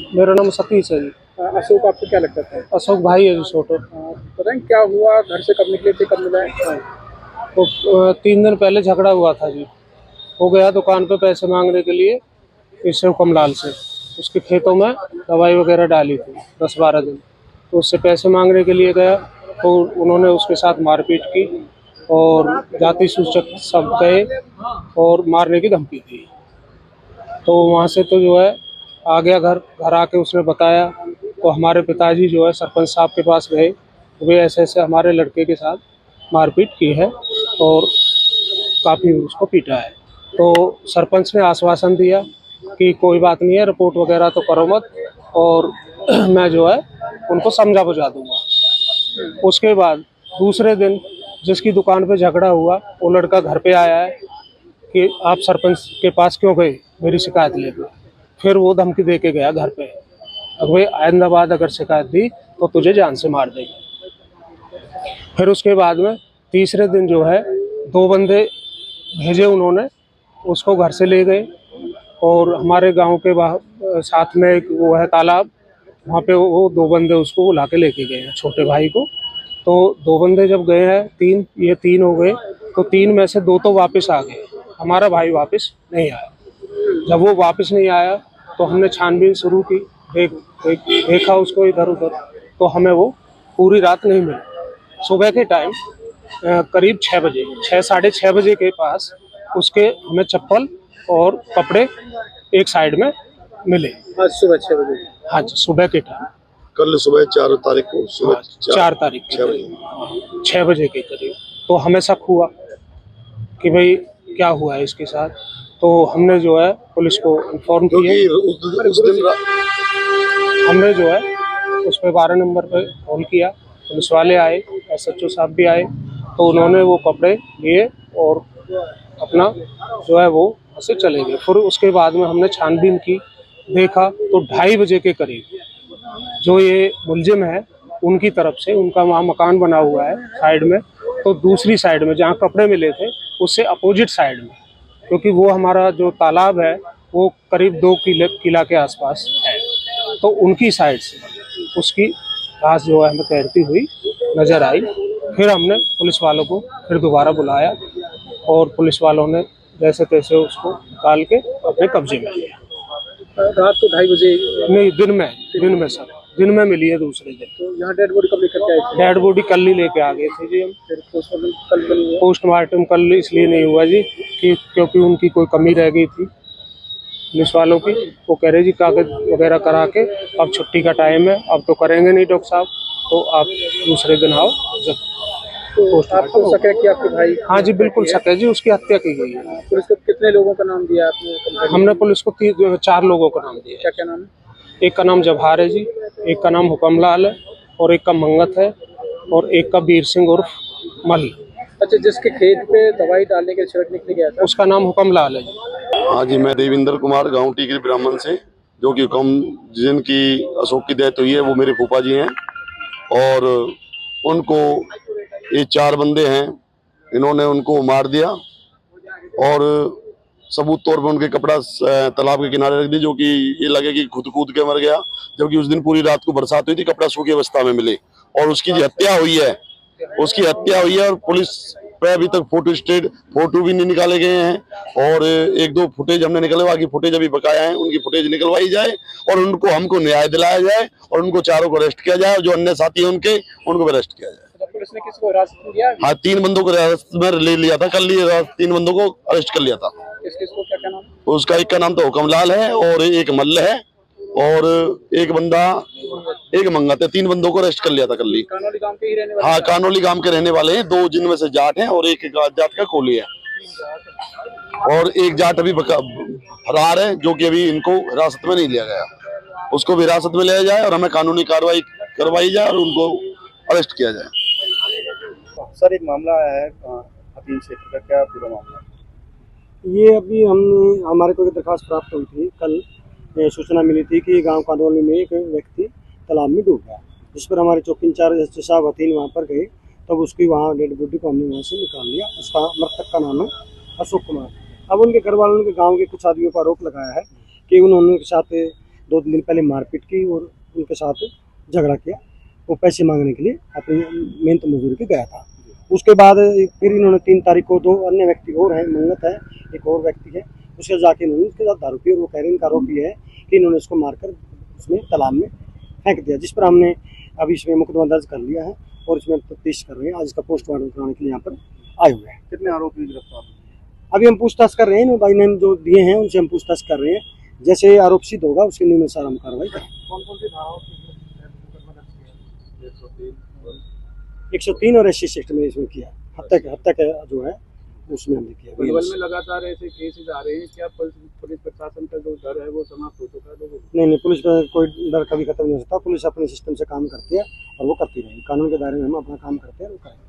मेरा नाम सतीश है जी। अशोक आपको क्या लगता था? अशोक भाई है जी छोटे। बताएं क्या हुआ, घर से कब निकले थे, कब मिला है? तो 3 दिन पहले झगड़ा हुआ था जी। वो गया दुकान पे पैसे मांगने के लिए इससे कमलाल से। उसके खेतों में दवाई वगैरह डाली थी 10-12 दिन। तो उससे पैसे मांगने के लिए गया तो उन्होंने उसके साथ मारपीट की और जाति सूचक सब गए और मारने की धमकी दी। तो वहाँ से तो जो है आ गया घर आके उसने बताया। तो हमारे पिताजी जो है सरपंच साहब के पास गए, वे ऐसे ऐसे हमारे लड़के के साथ मारपीट की है और काफ़ी उसको पीटा है। तो सरपंच ने आश्वासन दिया कि कोई बात नहीं है, रिपोर्ट वगैरह तो करो मत और मैं जो है उनको समझा बुझा दूंगा। उसके बाद दूसरे दिन जिसकी दुकान पे झगड़ा हुआ वो लड़का घर पे आया है कि आप सरपंच के पास क्यों गए मेरी शिकायत लेकर। फिर वो धमकी दे के गया घर पे, अब भाई आइंदा बाद अगर शिकायत दी तो तुझे जान से मार देंगे। फिर उसके बाद में तीसरे दिन जो है 2 बंदे भेजे उन्होंने, उसको घर से ले गए और हमारे गांव के साथ में एक वो है तालाब, वहाँ पे वो 2 बंदे उसको बुला के लेके गए हैं छोटे भाई को। तो 2 बंदे जब गए हैं, ये तीन हो गए, तो 3 में से 2 तो वापस आ गए, हमारा भाई वापस नहीं आया। जब वो वापस नहीं आया तो हमने छानबीन शुरू की, देखा उसको इधर उधर, तो हमें वो पूरी रात नहीं मिला। सुबह के टाइम करीब 6 बजे, 6-6:30 के पास उसके हमें चप्पल और कपड़े एक साइड में मिले। आज सुबह 6 बजे? हाँ जी, सुबह के टाइम। कल सुबह 4 तारीख को सुबह 4 तारीख 6 बजे के करीब। तो हमें शक हुआ कि भाई क्या हुआ है इसके साथ। तो हमने जो है पुलिस को इन्फॉर्म किया। उस दिन हमने जो है उस पर 12 नंबर पे कॉल किया, पुलिस वाले आए, SHO साहब भी आए। तो उन्होंने वो कपड़े लिए और अपना जो है वो ऐसे चले गए। फिर उसके बाद में हमने छानबीन की, देखा तो 2:30 बजे के करीब जो ये मुलजिम है उनकी तरफ से, उनका वहाँ मकान बना हुआ है साइड में, तो दूसरी साइड में जहाँ कपड़े मिले थे उससे अपोजिट साइड में, क्योंकि वो हमारा जो तालाब है वो करीब 2 किला के आसपास है, तो उनकी साइड से उसकी घास जो है हमें तैरती हुई नज़र आई। फिर हमने पुलिस वालों को फिर दोबारा बुलाया और पुलिस वालों ने जैसे तैसे उसको निकाल के अपने कब्जे में लिया। रात को 2:30 बजे? नहीं, दिन में सर, दिन में मिली है दूसरे दिन। तो यहाँ डेड बॉडी कब लेकर के आए थे? डेड बॉडी कल ही लेके आ गए थे जी हम। फिर पोस्टमार्टम कल नहीं हुआ? पोस्टमार्टम कल इसलिए नहीं हुआ जी कि क्योंकि उनकी कोई कमी रह गई थी पुलिस वालों की। वो कह रहे जी कागज वगैरह करा के अब छुट्टी का टाइम है, अब तो करेंगे नहीं डॉक्टर साहब, तो आप दूसरे दिन आओ जब आपको शक है कि आपके भाई? हाँ जी बिल्कुल शक है जी, उसकी हत्या की गई है। पुलिस को कितने लोगों का नाम दिया आपने? हमने पुलिस को 4 लोगों का नाम दिया। क्या क्या नाम है? एक का नाम जवाहर है जी, एक का नाम हुक्मलाल है और एक का मंगत है और एक का वीर सिंह उर्फ मल। अच्छा, जिसके खेत पे दवाई डालने के छिड़कने के लिए गया था उसका नाम हुक्मलाल है जी। हाँ जी, मैं देवेंद्र कुमार गांव टीकरी ब्राह्मण से, जो कि जिनकी अशोक की डेथ हुई है वो मेरे फूफा जी हैं। और उनको ये 4 बंदे हैं, इन्होंने उनको मार दिया और सबूत तौर पर उनके कपड़ा तालाब के किनारे रख दी, जो कि ये लगे कि खुद कूद के मर गया, जबकि उस दिन पूरी रात को बरसात हुई थी, कपड़ा सूखी अवस्था में मिले और उसकी जो हत्या हुई है और पुलिस पे अभी तक फोटो भी नहीं निकाले गए हैं और 1-2 फुटेज हमने निकलवा की फुटेज अभी बकाया है, उनकी फुटेज निकलवाई जाए और हमको न्याय दिलाया जाए और उनको 4 को अरेस्ट किया जाए, जो अन्य साथी हैं उनको अरेस्ट किया जाए। पुलिस ने किसी को हिरासत में लिया? हाँ, 3 बंदों को हिरासत में ले लिया था, कल ही 3 बंदों को अरेस्ट कर लिया था। किसको क्या क्या नाम? उसका एक का नाम तो हुक्मलाल है और एक मल्ल है और एक मंगत है। 3 बंदों को अरेस्ट कर लिया था कल ही। कानोली गांव के ही रहने वाले? हाँ, कानोली गांव के रहने वाले हैं, 2 जिनमें से जाट हैं और एक जाट का कोली है और एक जाट अभी फरार है, जो कि अभी इनको हिरासत में नहीं लिया गया। उसको भी हिरासत में लिया जाए और हमें कानूनी कार्रवाई करवाई जाए और उनको अरेस्ट किया जाए। सर, एक मामला आया है हथीन क्षेत्र का, क्या पूरा मामला? ये अभी हमारे को दरखास्त प्राप्त हुई थी, कल सूचना मिली थी कि गांव कानोली में एक व्यक्ति तालाब में डूब गया, जिस पर हमारे चौकी इंचार्ज SHO साहब हथीन वहाँ पर गए, तब उसकी वहाँ डेड बॉडी को हमने वहाँ से निकाल लिया। उसका मृतक का नाम है अशोक कुमार। अब उनके घर वालों ने गाँव के कुछ आदमियों पर आरोप लगाया है कि उन्होंने के साथ 2 दिन पहले मारपीट की और उनके साथ झगड़ा किया। वो पैसे मांगने के लिए अपनी मेहनत मजदूरी पे गया था। उसके बाद फिर इन्होंने 3 तारीख को 2 अन्य व्यक्ति और हैं, मंगत है एक और व्यक्ति है, उसके जाके इन्होंने उसके साथ दारू पी और वो कह रहे हैं, इनका आरोप ये है कि इन्होंने उसको मारकर उसमें तालाब में फेंक दिया, जिस पर हमने अभी इसमें मुकदमा दर्ज कर लिया है और इसमें तफ्तीश कर रहे हैं। आज इसका पोस्टमार्टम कराने के लिए यहाँ पर आए हुए हैं। कितने आरोपी गिरफ्तार हुए? अभी हम पूछताछ कर रहे हैं, भाई नेम जो दिए हैं उनसे हम पूछताछ कर रहे हैं। जैसे आरोप सिद्ध होगा उसके नियमानुसार हम कार्रवाई करेंगे। कौन कौन सी धाराओं 103 और 80 सेक्टर में इसमें किया, हत्या का जो है उसमें हमने किया। पलवल में लगातार ऐसे केसेस आ रहे हैं, क्या पुलिस प्रशासन का जो डर है वो समाप्त हो चुका है लोगों को? नहीं, पुलिस का कोई डर कभी खत्म नहीं हो सकता। पुलिस अपने सिस्टम से काम करती है और वो करती रहेगी। कानून के दायरे में हम अपना काम करते हैं और वो करेंगे।